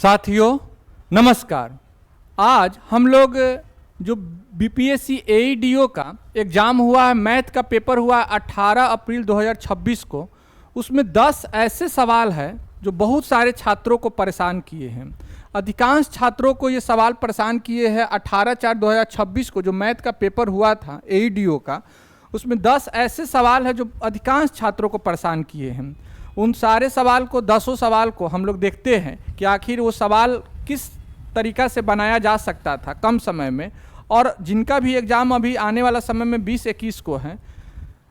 साथियों नमस्कार। आज हम लोग जो बीपीएससी एईडीओ का एग्ज़ाम हुआ है, मैथ का पेपर हुआ 18 अप्रैल 2026 को, उसमें 10 ऐसे सवाल हैं जो बहुत सारे छात्रों को परेशान किए हैं। अधिकांश छात्रों को ये सवाल परेशान किए हैं 18/4/2026 को जो मैथ का पेपर हुआ था एईडीओ का, उसमें 10 ऐसे सवाल हैं जो अधिकांश छात्रों को परेशान किए हैं। उन सारे सवाल को, 10 सवाल को हम लोग देखते हैं कि आखिर वो सवाल किस तरीक़ा से बनाया जा सकता था कम समय में, और जिनका भी एग्ज़ाम अभी आने वाला समय में 20-21 को है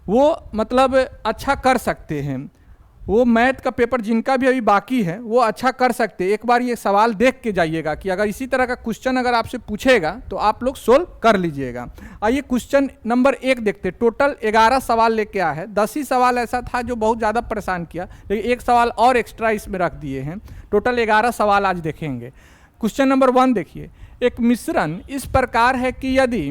वो मतलब अच्छा कर सकते हैं। वो मैथ का पेपर जिनका भी अभी बाकी है वो अच्छा कर सकते हैं। एक बार ये सवाल देख के जाइएगा कि अगर इसी तरह का क्वेश्चन अगर आपसे पूछेगा तो आप लोग सोल्व कर लीजिएगा। आइए क्वेश्चन नंबर 1 देखते। टोटल 11 सवाल लेके आया है। 10 ही सवाल ऐसा था जो बहुत ज़्यादा परेशान किया, लेकिन एक सवाल और एक्स्ट्रा इसमें रख दिए हैं। टोटल 11 सवाल आज देखेंगे। क्वेश्चन नंबर 1 देखिए। एक मिश्रण इस प्रकार है कि यदि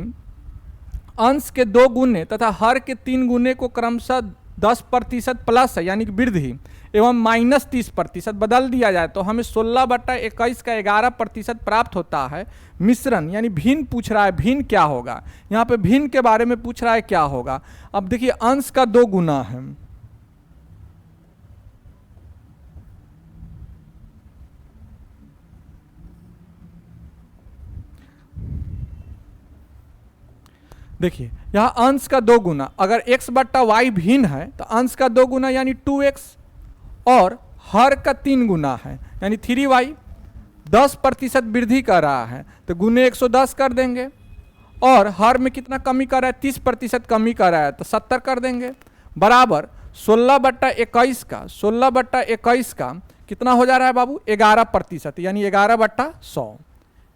अंश के 2 गुने तथा हर के 3 गुने को क्रमशः 10% प्लस है यानी कि वृद्धि एवं -30% बदल दिया जाए तो हमें 16/21 का 11% प्राप्त होता है। मिश्रण यानी भिन्न पूछ रहा है, भिन्न क्या होगा, यहाँ पे भिन्न के बारे में पूछ रहा है क्या होगा। अब देखिए अंश का 2 गुना है, देखिए यहाँ अंश का 2 गुना, अगर x/y भिन्न है तो अंश का 2 गुना यानी 2x, और हर का 3 गुना है यानी 3y। 10% वृद्धि कर रहा है तो गुने 110 कर देंगे, और हर में कितना कमी कर रहा है, 30% कमी कर रहा है तो 70 कर देंगे, बराबर 16/21 का 16/21 का कितना हो जा रहा है बाबू, 11% यानी 11/100।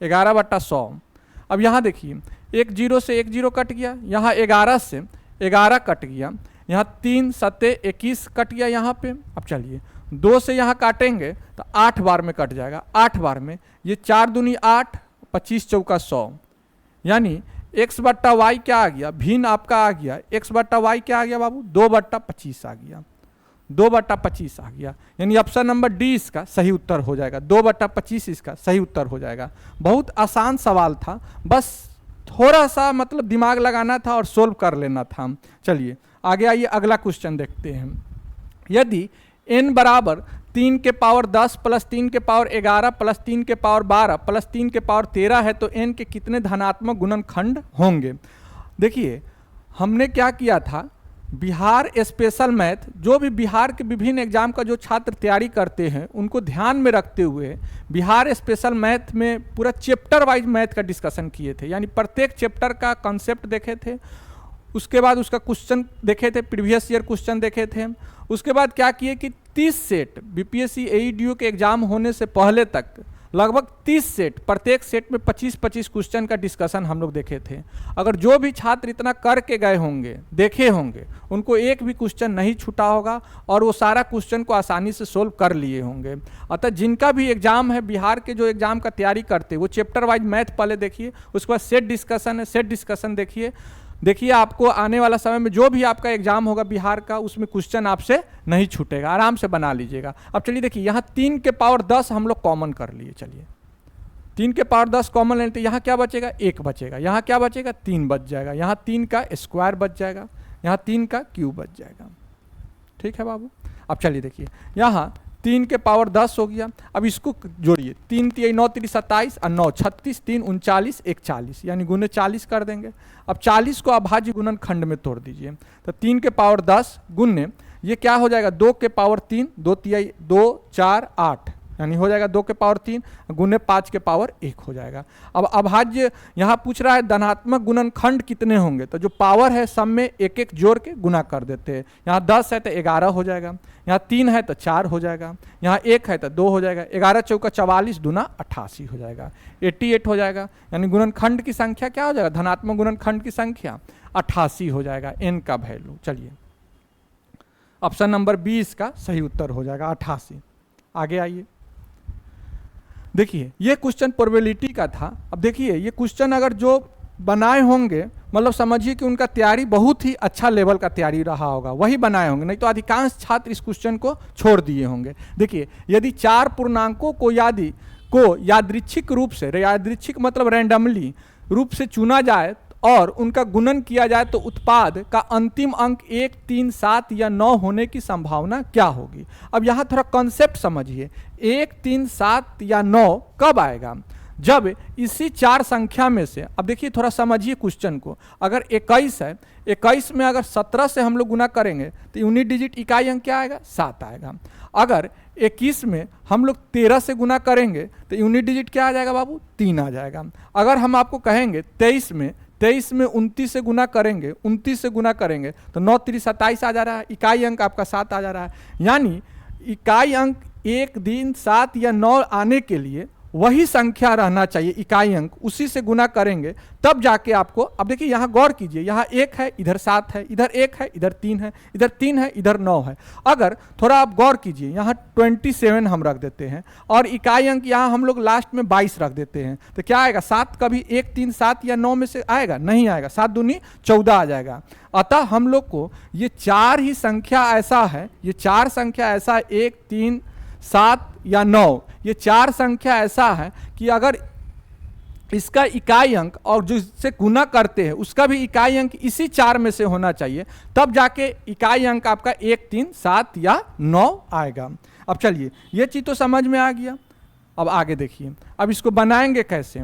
11/100। अब यहाँ देखिए एक 0 से 1 0 कट गया, यहाँ 11 से 11 कट गया, यहाँ 3 7 21 कट गया यहाँ पे। अब चलिए 2 से यहाँ काटेंगे तो 8 बार में कट जाएगा। 8 बार में ये 4 दूनी 8, 25 चौका 100, यानी x/y क्या आ गया, भिन्न आपका आ गया। x/y क्या आ गया बाबू, 2/25 आ गया। 2/25 आ गया, यानी ऑप्शन नंबर डी इसका सही उत्तर हो जाएगा। 2/25 इसका सही उत्तर हो जाएगा। बहुत आसान सवाल था, बस थोड़ा सा मतलब दिमाग लगाना था और सोल्व कर लेना था। चलिए आगे आइए, अगला क्वेश्चन देखते हैं। यदि n बराबर 3 के पावर 10 प्लस 3 के पावर 11 प्लस 3 के पावर 12 प्लस 3 के पावर 13 है तो n के कितने धनात्मक गुणनखंड होंगे। देखिए हमने क्या किया था, बिहार स्पेशल मैथ, जो भी बिहार के विभिन्न एग्जाम का जो छात्र तैयारी करते हैं उनको ध्यान में रखते हुए बिहार स्पेशल मैथ में पूरा चैप्टर वाइज मैथ का डिस्कशन किए थे, यानी प्रत्येक चैप्टर का कॉन्सेप्ट देखे थे, उसके बाद उसका क्वेश्चन देखे थे, प्रीवियस ईयर क्वेश्चन देखे थे। उसके बाद क्या किए कि 30 सेट बीपीएससी एईडीओ के एग्जाम होने से पहले तक लगभग 30 सेट, प्रत्येक सेट में 25-25 क्वेश्चन का डिस्कशन हम लोग देखे थे। अगर जो भी छात्र इतना करके गए होंगे, देखे होंगे, उनको एक भी क्वेश्चन नहीं छूटा होगा और वो सारा क्वेश्चन को आसानी से सोल्व कर लिए होंगे। अतः जिनका भी एग्जाम है, बिहार के जो एग्जाम का तैयारी करते वो चैप्टर वाइज मैथ पहले देखिए, उसके बाद सेट डिस्कशन है, सेट डिस्कशन देखिए आपको आने वाला समय में जो भी आपका एग्जाम होगा बिहार का, उसमें क्वेश्चन आपसे नहीं छूटेगा, आराम से बना लीजिएगा। अब चलिए देखिए यहाँ 3 के पावर 10 हम लोग कॉमन कर लिए। चलिए 3 के पावर 10 कॉमन लेते, यहाँ क्या बचेगा, 1 बचेगा, यहाँ क्या बचेगा, 3 बच जाएगा, यहाँ 3 का स्क्वायर बच जाएगा, यहाँ 3 का क्यूब बच जाएगा। ठीक है बाबू। अब चलिए देखिए यहाँ 3 के पावर 10 हो गया। अब इसको जोड़िए, 3 3 9 3 27 और 9 36 3 39 1 40, यानी गुने 40 कर देंगे। अब 40 को अभाज्य गुणनखंड में तोड़ दीजिए तो 3 के पावर 10 गुने ये क्या हो जाएगा, 2 के पावर 3, 2 3 2 4 8, यानी हो जाएगा 2 के पावर 3 गुने 5 के पावर 1 हो जाएगा। अब अभाज्य यहाँ पूछ रहा है धनात्मक गुणनखंड कितने होंगे, तो जो पावर है सब में एक एक जोड़ के गुना कर देते हैं। यहाँ 10 है तो 11 हो जाएगा, यहाँ 3 है तो 4 हो जाएगा, यहाँ 1 है तो 2 हो जाएगा, 11 चौका 44 दूना 88 हो जाएगा, 88 हो जाएगा। यानी गुणनखंड की संख्या क्या हो जाएगा, धनात्मक गुणनखंड की संख्या 88 हो जाएगा, n का वैल्यू। चलिए ऑप्शन नंबर 20 का सही उत्तर हो जाएगा 88। आगे आइए देखिए ये क्वेश्चन प्रोबेबिलिटी का था। अब देखिए ये क्वेश्चन अगर जो बनाए होंगे मतलब समझिए कि उनका तैयारी बहुत ही अच्छा लेवल का तैयारी रहा होगा, वही बनाए होंगे, नहीं तो अधिकांश छात्र इस क्वेश्चन को छोड़ दिए होंगे। देखिए यदि 4 पूर्णांकों को यदि को यादृच्छिक रूप से, यादृच्छिक मतलब रैंडमली रूप से चुना जाए और उनका गुणन किया जाए तो उत्पाद का अंतिम अंक 1, 3, 7 या 9 होने की संभावना क्या होगी। अब यहाँ थोड़ा कॉन्सेप्ट समझिए, 1, 3, 7 या 9 कब आएगा, जब इसी चार संख्या में से, अब देखिए थोड़ा समझिए क्वेश्चन को, अगर 21 है, 21 में अगर 17 से हम लोग गुना करेंगे तो यूनिट डिजिट इकाई अंक क्या आएगा, 7 आएगा। अगर 21 में हम लोग 13 से गुना करेंगे तो यूनिट डिजिट क्या आ जाएगा बाबू, 3 आ जाएगा। अगर हम आपको कहेंगे 23 में 29 से गुना करेंगे, 29 से गुना करेंगे तो 9 3 27 आ जा रहा है, इकाई अंक आपका 7 आ जा रहा है। यानी इकाई अंक 1, 3, 7 या 9 आने के लिए वही संख्या रहना चाहिए, इकाई अंक उसी से गुना करेंगे तब जाके आपको, अब देखिए यहाँ गौर कीजिए, यहाँ 1 है, इधर 7 है, इधर 1 है, इधर 3 है, इधर 3 है, इधर 9 है। अगर थोड़ा आप गौर कीजिए, यहाँ 27 हम रख देते हैं और इकाई अंक यहाँ हम लोग लास्ट में 22 रख देते हैं तो क्या आएगा, 7 कभी 1, 3, 7 या 9 में से आएगा, नहीं आएगा, 7 दूनी 14 आ जाएगा। अतः हम लोग को ये चार ही संख्या ऐसा है, ये चार संख्या ऐसा 1, 3, 7 या 9, ये चार संख्या ऐसा है कि अगर इसका इकाई अंक और जो इससे गुना करते हैं उसका भी इकाई अंक इसी चार में से होना चाहिए, तब जाके इकाई अंक आपका 1, 3, 7 या 9 आएगा। अब चलिए ये चीज तो समझ में आ गया। अब आगे देखिए, अब इसको बनाएंगे कैसे।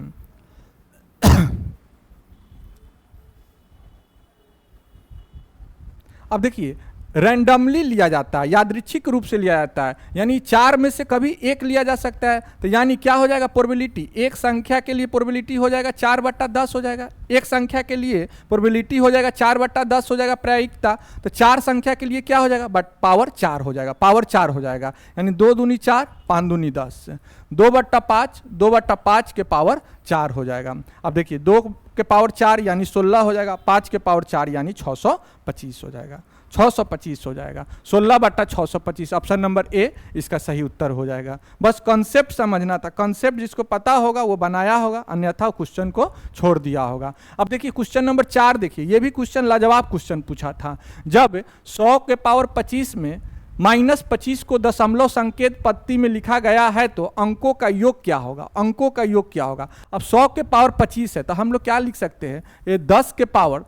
अब देखिए रैंडमली लिया जाता है, यादृच्छिक रूप से लिया जाता है, यानी चार में से कभी एक लिया जा सकता है। तो यानी क्या हो जाएगा, प्रोबेबिलिटी, एक संख्या के लिए प्रोबेबिलिटी हो जाएगा 4/10 हो जाएगा, एक संख्या के लिए प्रोबेबिलिटी हो जाएगा 4/10 हो जाएगा प्रायिकता। तो चार संख्या के लिए क्या हो जाएगा, बट पावर 4 हो जाएगा, पावर 4 हो जाएगा, यानी 2 दूनी 4, 5 दूनी 10, 2/5, 2/5 के पावर 4 हो जाएगा। अब देखिए 2 के पावर 4 यानी 16 हो जाएगा, 5 के पावर 4 यानी 625 हो जाएगा, 625 हो जाएगा, 16/625 ऑप्शन नंबर ए इसका सही उत्तर हो जाएगा। बस कॉन्सेप्ट समझना था, कॉन्सेप्ट जिसको पता होगा वो बनाया होगा, अन्यथा क्वेश्चन को छोड़ दिया होगा। अब देखिए क्वेश्चन नंबर 4 देखिए, ये भी क्वेश्चन लाजवाब क्वेश्चन पूछा था। जब 100 के पावर 25 में -25 को दशमलव संकेत पत्ती में लिखा गया है तो अंकों का योग क्या होगा, अंकों का योग क्या होगा। अब 100 के पावर 25 है तो हम लोग क्या लिख सकते हैं, ये 10 के पावर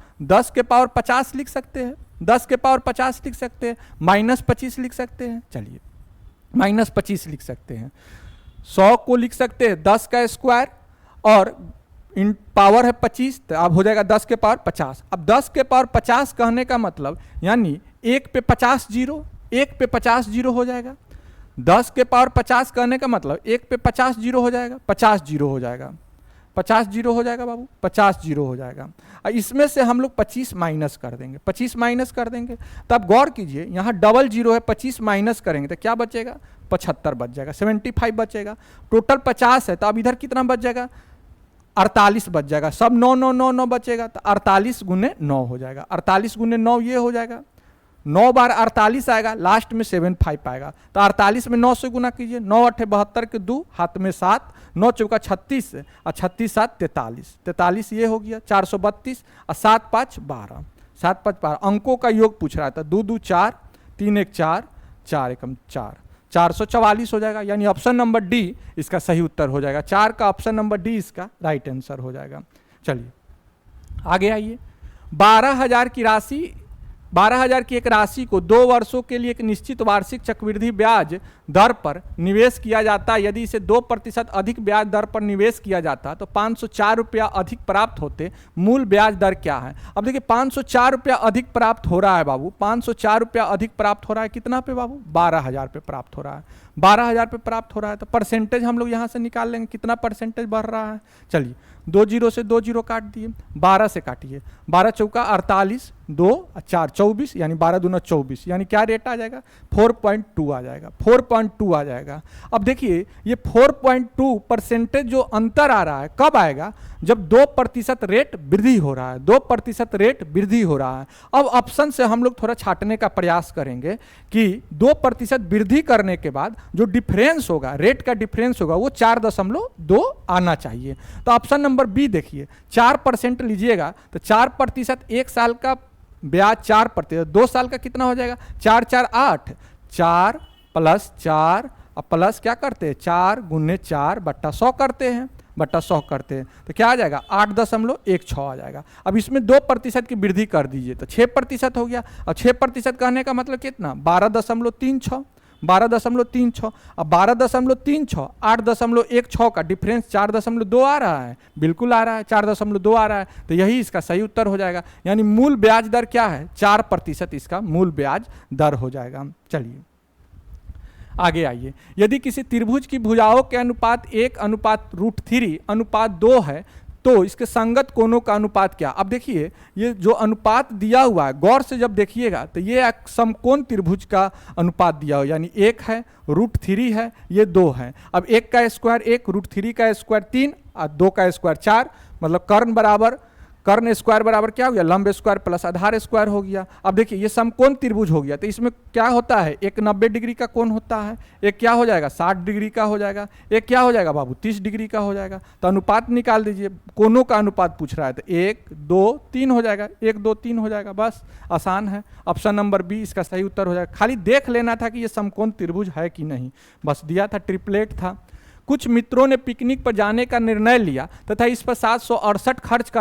50 लिख सकते हैं, 10 के पावर 50 लिख सकते हैं, -25 लिख सकते हैं, चलिए -25 लिख सकते हैं। 100 को लिख सकते हैं 10 का स्क्वायर और इन पावर है 25 तो अब हो जाएगा 10 के पावर 50। अब 10 के पावर 50 कहने का मतलब यानी 1 पे 50 जीरो, 1 पे 50 जीरो हो जाएगा। 10 के पावर 50 कहने का मतलब 1 पे 50 जीरो हो जाएगा, 50 जीरो हो जाएगा, 50 जीरो हो जाएगा बाबू, 50 जीरो हो जाएगा। इसमें से हम लोग 25 माइनस कर देंगे, 25 माइनस कर देंगे। तब गौर कीजिए यहाँ डबल जीरो है, 25 माइनस करेंगे तो क्या बचेगा, 75 बच जाएगा, 75 बचेगा। टोटल 50 है तो अब इधर कितना बच जाएगा, 48 बच जाएगा, सब 9 9 9 9 बचेगा तो 48 गुने 9 हो जाएगा, 48 गुने 9 ये हो जाएगा, 9 बार 48 आएगा, लास्ट में 75 आएगा। तो 48 में 9 से गुना कीजिए, 9 8 72 के 2 हाथ में 7, 9 चौका 36 और 36 7 43, 43 ये हो गया 432 और 7 5 12, 7 5 12 अंकों का योग पूछ रहा था, 2 2 4, 3 1 4, 4 1 4, 444 हो जाएगा। यानी ऑप्शन नंबर डी इसका सही उत्तर हो जाएगा, 4 का ऑप्शन नंबर डी इसका राइट आंसर हो जाएगा। चलिए आगे आइए, 12,000 की राशि, 12,000 की एक राशि को 2 वर्षों के लिए एक निश्चित वार्षिक चक्रवृद्धि ब्याज दर पर निवेश किया जाता है। यदि इसे 2% अधिक ब्याज दर पर निवेश किया जाता तो 504 रुपया अधिक प्राप्त होते, मूल ब्याज दर क्या है। अब देखिए 504 रुपया अधिक प्राप्त हो रहा है बाबू, 504 रुपया अधिक प्राप्त हो रहा है, कितना पे बाबू, 12,000 पे प्राप्त हो रहा है, 12,000 पे प्राप्त हो रहा है। तो परसेंटेज हम लोग यहाँ से निकाल लेंगे, कितना परसेंटेज बढ़ रहा है। चलिए 2 जीरो से 2 जीरो काट दिए, 12 से काटिए, 12 चौका 48, 2 4 24, यानी 12 दूना 24, यानी क्या रेट आ जाएगा, 4.2 आ जाएगा, 4.2 आ जाएगा। अब देखिए ये 4.2 परसेंटेज जो अंतर आ रहा है कब आएगा, जब 2% रेट वृद्धि हो रहा है, 2% रेट वृद्धि हो रहा है। अब ऑप्शन से हम लोग थोड़ा छाटने का प्रयास करेंगे कि 2% वृद्धि करने के बाद जो डिफरेंस होगा, रेट का डिफरेंस होगा वो 4.2 आना चाहिए। तो ऑप्शन नंबर बी देखिए, 4% लीजिएगा तो 4% एक साल का ब्याज 4%, 2 साल का कितना हो जाएगा, 4 4 8, 4 + 4 अब प्लस क्या करते हैं 4 गुने 4 बट्टा 100 करते हैं, बट्टा 100 करते हैं तो क्या आ जाएगा 8.16 आ जाएगा। अब इसमें 2% की वृद्धि कर दीजिए तो 6% हो गया। और 6% कहने का मतलब कितना 12.36, 12.36। अब 12.36 8.16 का डिफरेंस 4.2 आ रहा है, बिल्कुल आ रहा है 4.2 आ रहा है, तो यही इसका सही उत्तर हो जाएगा। यानी मूल ब्याज दर क्या है 4% इसका मूल ब्याज दर हो जाएगा। चलिए आगे आइए, यदि किसी त्रिभुज की भुजाओं के अनुपात 1/√3 है तो इसके संगत कोणों का अनुपात क्या। अब देखिए ये जो अनुपात दिया हुआ है गौर से जब देखिएगा तो ये एक समकोण त्रिभुज का अनुपात दिया हुआ, यानी 1 है √3 है ये 2 है। अब 1 का स्क्वायर 1 √3 का स्क्वायर 3 और 2 का स्क्वायर 4, मतलब कर्ण स्क्वायर बराबर क्या हो गया लंब स्क्वायर प्लस आधार स्क्वायर हो गया। अब देखिए ये समकोण त्रिभुज हो गया तो इसमें क्या होता है एक 90 डिग्री का कोण होता है, एक क्या हो जाएगा 60 डिग्री का हो जाएगा, एक क्या हो जाएगा बाबू 30 डिग्री का हो जाएगा। तो अनुपात निकाल दीजिए, कोणों का अनुपात पूछ रहा है तो 1 2 3 हो जाएगा, 1 2 3 हो जाएगा, बस आसान है। ऑप्शन नंबर बी इसका सही उत्तर हो जाएगा। खाली देख लेना था कि ये समकोण त्रिभुज है कि नहीं, बस दिया था ट्रिपलेट था। कुछ मित्रों ने पिकनिक पर जाने का निर्णय लिया तथा इस पर 768 खर्च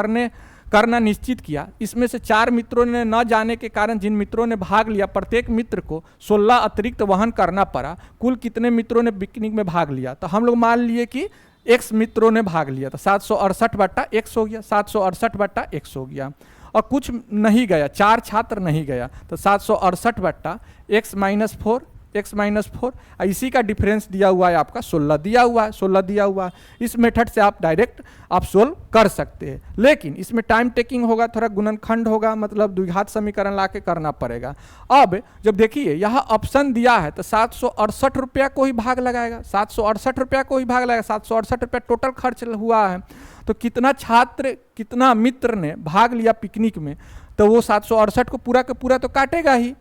करना निश्चित किया। इसमें से 4 मित्रों ने न जाने के कारण जिन मित्रों ने भाग लिया प्रत्येक मित्र को 16 अतिरिक्त वहन करना पड़ा। कुल कितने मित्रों ने पिकनिक में भाग लिया, तो हम लोग मान लिए कि x मित्रों ने भाग लिया तो 768/x हो गया, 768/x हो गया। और कुछ नहीं गया, 4 छात्र नहीं गया तो 768/x-4 x-4, इसी का डिफरेंस दिया हुआ है आपका 16 दिया हुआ है, 16 दिया हुआ है। इस मेथड से आप डायरेक्ट आप सोल्व कर सकते हैं, लेकिन इसमें टाइम टेकिंग होगा, थोड़ा गुणनखंड होगा, मतलब द्विघात समीकरण ला के करना पड़ेगा। अब जब देखिए यहाँ ऑप्शन दिया है तो 768 रुपया को ही भाग लगाएगा, 768 रुपया को ही भाग लगाएगा, 768 रुपया टोटल खर्च हुआ है। तो कितना छात्र कितना मित्र ने भाग लिया पिकनिक में, तो वो 768 को पूरा का पूरा तो काटेगा ही।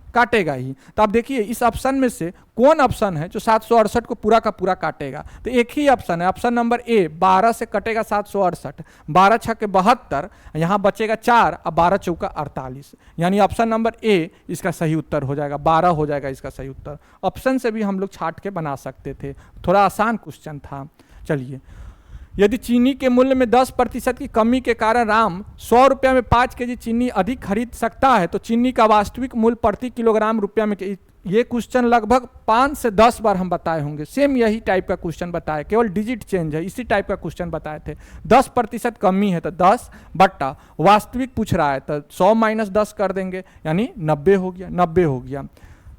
तो आप देखिए इस ऑप्शन में से कौन ऑप्शन है जो 768 को पूरा का पूरा काटेगा, तो एक ही ऑप्शन है, ऑप्शन नंबर ए। 12 से कटेगा 768, 12 छक्के 72, यहाँ बचेगा 4 और 12 चौका 48, यानी ऑप्शन नंबर ए इसका सही उत्तर हो जाएगा, 12 हो जाएगा इसका सही उत्तर। ऑप्शन से भी हम लोग छाट के बना सकते थे, थोड़ा आसान क्वेश्चन था। चलिए, यदि चीनी के मूल्य में 10% की कमी के कारण राम 100 रुपया में 5 केजी चीनी अधिक खरीद सकता है तो चीनी का वास्तविक मूल्य प्रति किलोग्राम रुपया में। ये क्वेश्चन लगभग 5 से 10 बार हम बताए होंगे, सेम यही टाइप का क्वेश्चन बताए, केवल डिजिट चेंज है, इसी टाइप का क्वेश्चन बताए थे। 10% कमी है तो 10 बट्टा वास्तविक पूछ रहा है तो 100 - 10 कर देंगे, यानी 90 हो गया, 90 हो गया।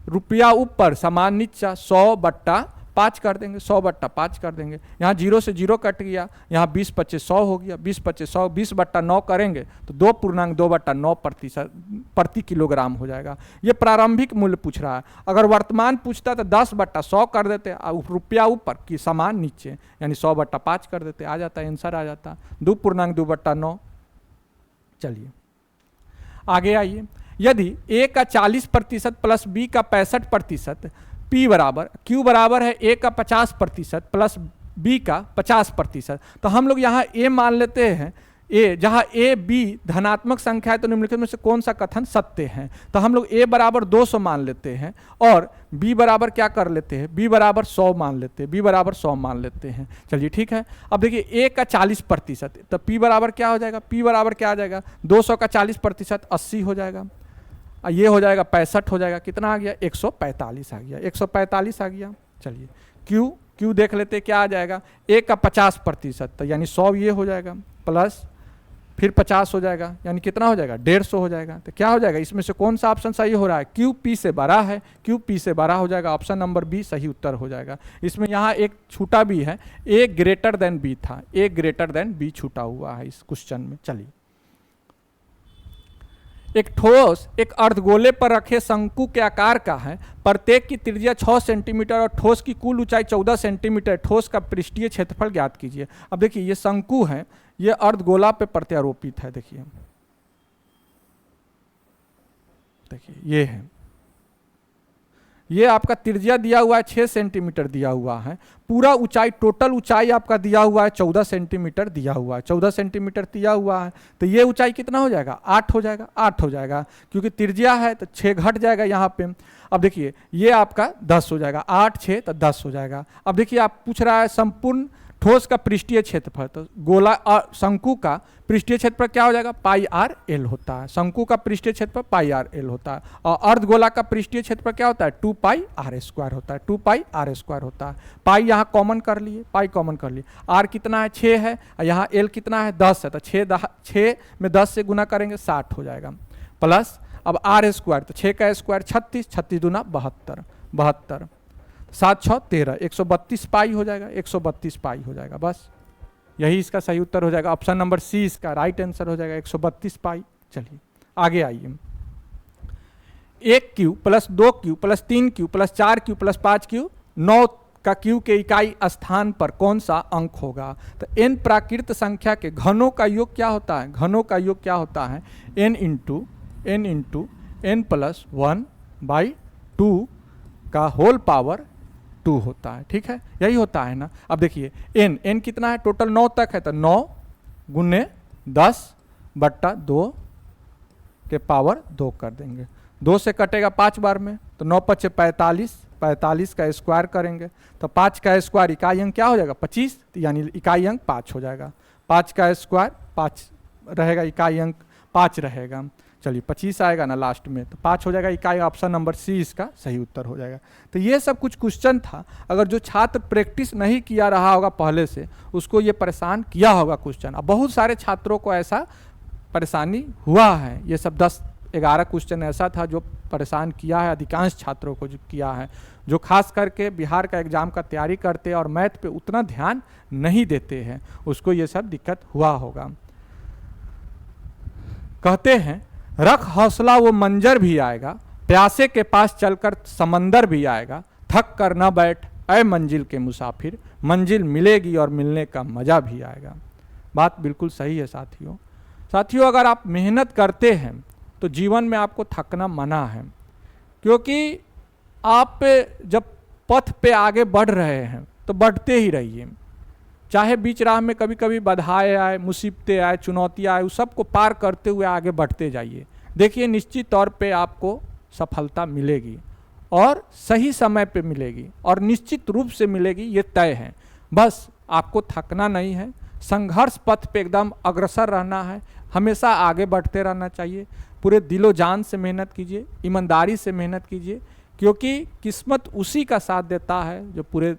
रुपया ऊपर समान नीचा 100/5 कर देंगे, 100/5 कर देंगे। यहाँ 0 से 0 कट गया, यहाँ 20 25 100 हो गया, 20 25 100, 20/9 करेंगे तो 2.2/9% प्रति किलोग्राम हो जाएगा। ये प्रारंभिक मूल्य पूछ रहा है। अगर वर्तमान पूछता तो 10/100 कर देते, रुपया ऊपर की समान नीचे, यानी 100/5 कर देते, आ जाता आंसर आ जाता 2.2/9। चलिए आगे आइए, यदि ए का 40% प्लस बी का 65%, P बराबर Q बराबर है A का 50% प्लस B का 50%, तो हम लोग यहाँ A मान लेते हैं। A जहाँ A B धनात्मक संख्या है तो निम्नलिखित में से कौन सा कथन सत्य है, तो हम लोग A बराबर 200 मान लेते हैं और B बराबर क्या कर लेते हैं, B बराबर 100 मान लेते हैं, B बराबर 100 मान लेते हैं। चलिए ठीक है। अब देखिए A का 40% तो P बराबर क्या हो जाएगा, P बराबर क्या आ जाएगा 200 का 40% 80 हो जाएगा, ये हो जाएगा 65 हो जाएगा, कितना आ गया 145 आ गया, 145 आ गया। चलिए Q देख लेते क्या आ जाएगा, A का 50% तो यानी 100 ये हो जाएगा, प्लस फिर 50 हो जाएगा, यानी कितना हो जाएगा 150 हो जाएगा। तो क्या हो जाएगा, इसमें से कौन सा ऑप्शन सही हो रहा है, Q P से बड़ा है, Q P से बड़ा हो जाएगा, ऑप्शन नंबर बी सही उत्तर हो जाएगा। इसमें यहाँ एक छूटा भी है, A ग्रेटर देन B था, A ग्रेटर देन B छूटा हुआ है इस क्वेश्चन में। चलिए, एक ठोस एक अर्धगोले पर रखे शंकु के आकार का है, प्रत्येक की त्रिज्या 6 सेंटीमीटर और ठोस की कुल ऊंचाई 14 सेंटीमीटर, ठोस का पृष्ठीय क्षेत्रफल ज्ञात कीजिए। अब देखिए ये शंकु है, ये अर्धगोला पे प्रत्यारोपित है, देखिए ये है, ये आपका त्रिज्या दिया हुआ है 6 सेंटीमीटर दिया हुआ है, पूरा ऊंचाई टोटल ऊंचाई आपका दिया हुआ है 14 सेंटीमीटर दिया हुआ है, 14 सेंटीमीटर दिया हुआ है, तो ये ऊंचाई कितना हो जाएगा 8 हो जाएगा, 8 हो जाएगा, क्योंकि त्रिज्या है तो 6 घट जाएगा यहाँ पे। अब देखिए ये आपका 10 हो जाएगा, 8 6 तो 10 हो जाएगा। अब देखिए आप पूछ रहा है संपूर्ण ठोस का पृष्ठीय क्षेत्रफल, तो गोला शंकु का पृष्ठीय क्षेत्रफल क्या हो जाएगा, पाई आर एल होता है। शंकु का पृष्ठीय क्षेत्रफल पाई आर एल होता है, और अर्धगोला का पृष्ठीय क्षेत्रफल क्या होता है, 2 पाई आर स्क्वायर होता है, 2 पाई आर स्क्वायर होता है। पाई यहाँ कॉमन कर लिए, पाई कॉमन कर लिए, आर कितना है 6 है, और यहाँ एल कितना है 10 है, तो 6 में 10 से गुना करेंगे 60 हो जाएगा, प्लस अब आर स्क्वायर, तो 6 का स्क्वायर 36, 36 दूना 72, 72 7 6 13, 132 पाई हो जाएगा, 132 पाई हो जाएगा। बस यही इसका सही उत्तर हो जाएगा। ऑप्शन नंबर सी इसका राइट आंसर हो जाएगा, 132 पाई। चलिए आगे आइए। 1 Q plus 2 Q plus 3 Q plus 4 Q plus 5 Q 9 का क्यू के इकाई स्थान पर कौन सा अंक होगा। तो n प्राकृत संख्या के घनों का योग क्या होता है, घनों का योग क्या होता है, n इंटू n प्लस 1/2 का होल पावर 2 होता है। ठीक है, यही होता है ना। अब देखिए n कितना है, टोटल 9 तक है, तो 9 गुने 10/2 के पावर 2 कर देंगे। 2 से कटेगा 5 बार में, तो 9 × 45, 45 का स्क्वायर करेंगे, तो 5 का स्क्वायर इकाई अंक क्या हो जाएगा 25, यानी इकाई अंक 5 हो जाएगा। 5 का स्क्वायर 5 रहेगा, इकाई अंक 5 रहेगा। चलिए 25 आएगा ना लास्ट में, तो 5 हो जाएगा इकाई। ऑप्शन नंबर सी इसका सही उत्तर हो जाएगा। तो ये सब कुछ क्वेश्चन था, अगर जो छात्र प्रैक्टिस नहीं किया रहा होगा पहले से, उसको ये परेशान किया होगा क्वेश्चन। अब बहुत सारे छात्रों को ऐसा परेशानी हुआ है, ये सब 10-11 क्वेश्चन ऐसा था जो परेशान किया है अधिकांश छात्रों को, जो किया है, जो खास करके बिहार का एग्ज़ाम का तैयारी करते हैं और मैथ पे उतना ध्यान नहीं देते हैं, उसको ये सब दिक्कत हुआ होगा। कहते हैं रख हौसला वो मंजर भी आएगा, प्यासे के पास चलकर समंदर भी आएगा, थक कर न बैठ ऐ मंजिल के मुसाफिर, मंजिल मिलेगी और मिलने का मज़ा भी आएगा। बात बिल्कुल सही है साथियों। साथियों अगर आप मेहनत करते हैं तो जीवन में आपको थकना मना है, क्योंकि आप जब पथ पे आगे बढ़ रहे हैं तो बढ़ते ही रहिए। चाहे बीच राह में कभी कभी बाधाएं आए, मुसीबतें आए, चुनौतियाँ आए, उस सबको पार करते हुए आगे बढ़ते जाइए। देखिए निश्चित तौर पे आपको सफलता मिलेगी, और सही समय पे मिलेगी, और निश्चित रूप से मिलेगी, ये तय है। बस आपको थकना नहीं है, संघर्ष पथ पे एकदम अग्रसर रहना है, हमेशा आगे बढ़ते रहना चाहिए। पूरे दिलो जान से मेहनत कीजिए, ईमानदारी से मेहनत कीजिए, क्योंकि किस्मत उसी का साथ देता है जो पूरे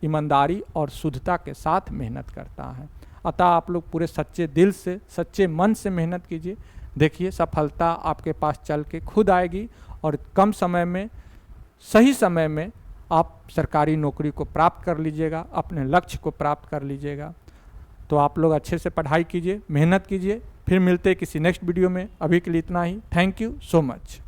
ईमानदारी और शुद्धता के साथ मेहनत करता है। अतः आप लोग पूरे सच्चे दिल से, सच्चे मन से मेहनत कीजिए। देखिए सफलता आपके पास चल के खुद आएगी, और कम समय में, सही समय में आप सरकारी नौकरी को प्राप्त कर लीजिएगा, अपने लक्ष्य को प्राप्त कर लीजिएगा। तो आप लोग अच्छे से पढ़ाई कीजिए, मेहनत कीजिए। फिर मिलते हैं किसी नेक्स्ट वीडियो में। अभी के लिए इतना ही। Thank you so much.